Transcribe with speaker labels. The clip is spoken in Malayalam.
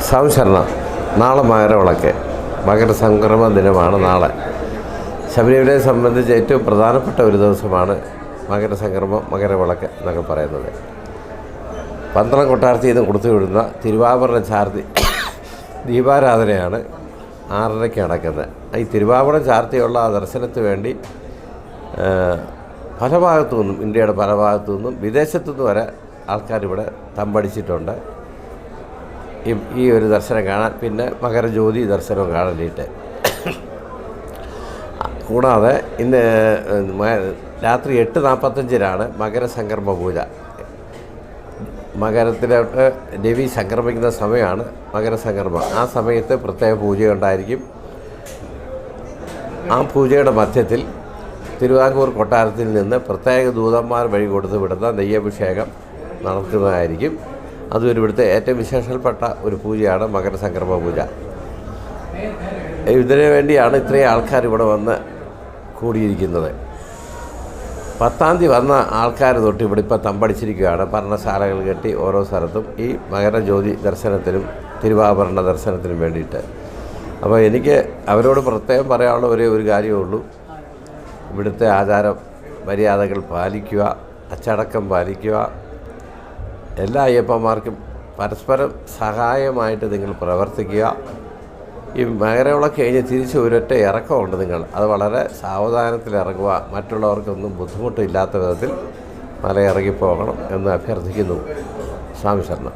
Speaker 1: സ്വാമി ശരണം. നാളെ മകരവിളക്ക്, മകരസംക്രമ ദിനമാണ് നാളെ. ശബരിമലയെ സംബന്ധിച്ച് ഏറ്റവും പ്രധാനപ്പെട്ട ഒരു ദിവസമാണ് മകരസംക്രമം, മകരവിളക്ക് എന്നൊക്കെ പറയുന്നത്. പന്തളം കൊട്ടാരത്തിൽ നിന്ന് കൊടുത്തു വിടുന്ന തിരുവാഭരണ ചാർത്തി ദീപാരാധനയാണ് 6:30 നടക്കുന്നത്. ഈ തിരുവാഭരണം ചാർത്തിയുള്ള ആ ദർശനത്തിന് വേണ്ടി പല ഭാഗത്തു നിന്നും, ഇന്ത്യയുടെ പല ഭാഗത്തു നിന്നും വിദേശത്തു നിന്ന് വരെ ആൾക്കാരിവിടെ തമ്പടിച്ചിട്ടുണ്ട് ഈ ഒരു ദർശനം കാണാൻ, പിന്നെ മകരജ്യോതി ദർശനം കാണാനായിട്ട്. കൂടാതെ ഇന്ന് രാത്രി 8:45 മകരസംക്രമ പൂജ. മകരത്തിലോട്ട് രവി സംക്രമിക്കുന്ന സമയമാണ് മകരസംക്രമം. ആ സമയത്ത് പ്രത്യേക പൂജയുണ്ടായിരിക്കും. ആ പൂജയുടെ മധ്യത്തിൽ തിരുവിതാംകൂർ കൊട്ടാരത്തിൽ നിന്ന് പ്രത്യേക ദൂതന്മാർ വഴി കൊടുത്ത് വിടുന്ന നെയ്യഭിഷേകം നടത്തുന്നതായിരിക്കും. അതും ഇവിടുത്തെ ഏറ്റവും വിശേഷപ്പെട്ട ഒരു പൂജയാണ് മകരസംക്രമ പൂജ. ഇതിനു വേണ്ടിയാണ് ഇത്രയും ആൾക്കാർ ഇവിടെ വന്ന് കൂടിയിരിക്കുന്നത്. 10-ാം തീയതി വന്ന ആൾക്കാർ തൊട്ട് ഇവിടെ ഇപ്പോൾ തമ്പടിച്ചിരിക്കുകയാണ്. പർണശാലകൾ കെട്ടി ഓരോ സ്ഥലത്തും ഈ മകരജ്യോതി ദർശനത്തിനും തിരുവാഭരണ ദർശനത്തിനും വേണ്ടിയിട്ട്. അപ്പോൾ എനിക്ക് അവരോട് പ്രത്യേകം പറയാനുള്ള ഒരേ ഒരു കാര്യമേ ഉള്ളൂ. ഇവിടുത്തെ ആചാരം മര്യാദകൾ പാലിക്കുക, അച്ചടക്കം പാലിക്കുക. എല്ലാ അയ്യപ്പന്മാർക്കും പരസ്പരം സഹായമായിട്ട് നിങ്ങൾ പ്രവർത്തിക്കുക. ഈ മകരവിളക്ക് കഴിഞ്ഞ് തിരിച്ച് ഒരൊറ്റ ഇറക്കമുണ്ട് നിങ്ങൾ, അത് വളരെ സാവധാനത്തിൽ ഇറങ്ങുക. മറ്റുള്ളവർക്കൊന്നും ബുദ്ധിമുട്ടില്ലാത്ത വിധത്തിൽ മല ഇറങ്ങിപ്പോകണം എന്ന് അഭ്യർത്ഥിക്കുന്നു. സ്വാമി ശരണം.